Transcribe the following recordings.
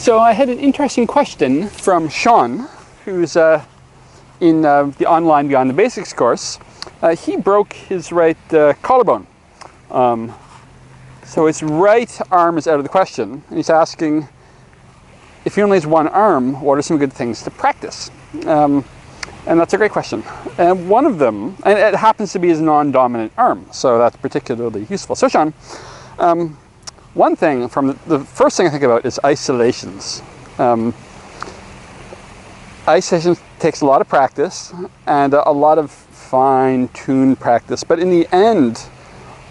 So I had an interesting question from Sean, who's in the online Beyond the Basics course. He broke his right collarbone. So his right arm is out of the question, and he's asking, if he only has one arm, what are some good things to practice? And that's a great question. And one of them, and it happens to be his non-dominant arm, so that's particularly useful. So Sean, one thing from the first thing I think about is isolations. Isolation takes a lot of practice and a lot of fine-tuned practice, but in the end,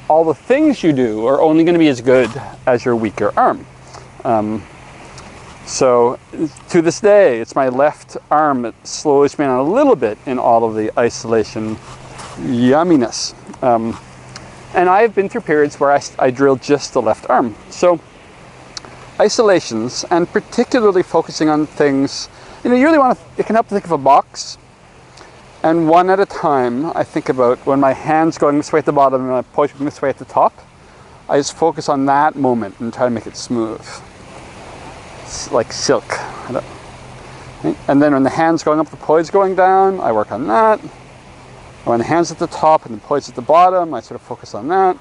all the things you do are only going to be as good as your weaker arm. So to this day, it's my left arm that slows me down a little bit in all of the isolation yumminess. And I've been through periods where I drill just the left arm. So isolations, and particularly focusing on things, you really want to, it can help to think of a box. And one at a time, I think about when my hand's going this way at the bottom and my push going this way at the top, I just focus on that moment and try to make it smooth. It's like silk. And then when the hand's going up, the poids going down, I work on that. And when the hand's at the top and the poids at the bottom, I sort of focus on that.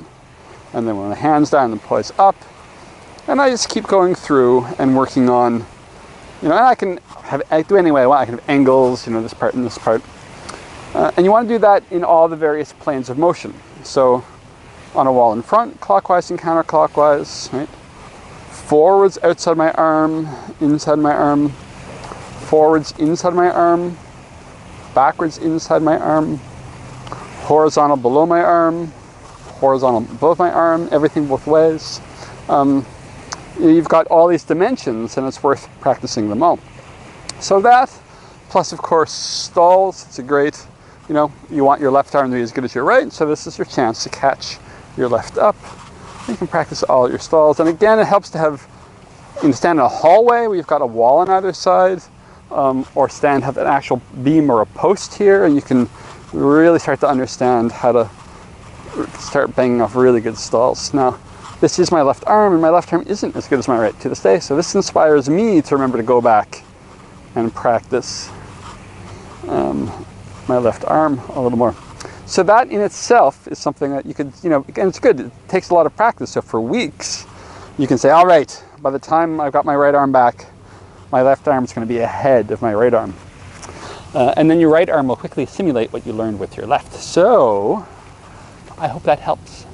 And then when the hand's down and the poids up, and I just keep going through and working on, and I can do any way I want. I can have angles, this part and this part. And you want to do that in all the various planes of motion. So on a wall in front, clockwise and counterclockwise, right? Forwards outside my arm, inside my arm, forwards inside my arm, backwards inside my arm, horizontal below my arm, horizontal above my arm, everything both ways. You've got all these dimensions, and it's worth practicing them all. So that, plus of course stalls, it's a great, you want your left arm to be as good as your right, so this is your chance to catch your left up. You can practice all your stalls, and again, it helps to have, stand in a hallway where you've got a wall on either side, or have an actual beam or a post here, and you can really start to understand how to start banging off really good stalls. Now, this is my left arm, and my left arm isn't as good as my right to this day, so this inspires me to remember to go back and practice my left arm a little more. So that in itself is something that you could, again, it's good. It takes a lot of practice. So for weeks, you can say, all right, by the time I've got my right arm back, my left arm is going to be ahead of my right arm. And then your right arm will quickly simulate what you learned with your left. So I hope that helps.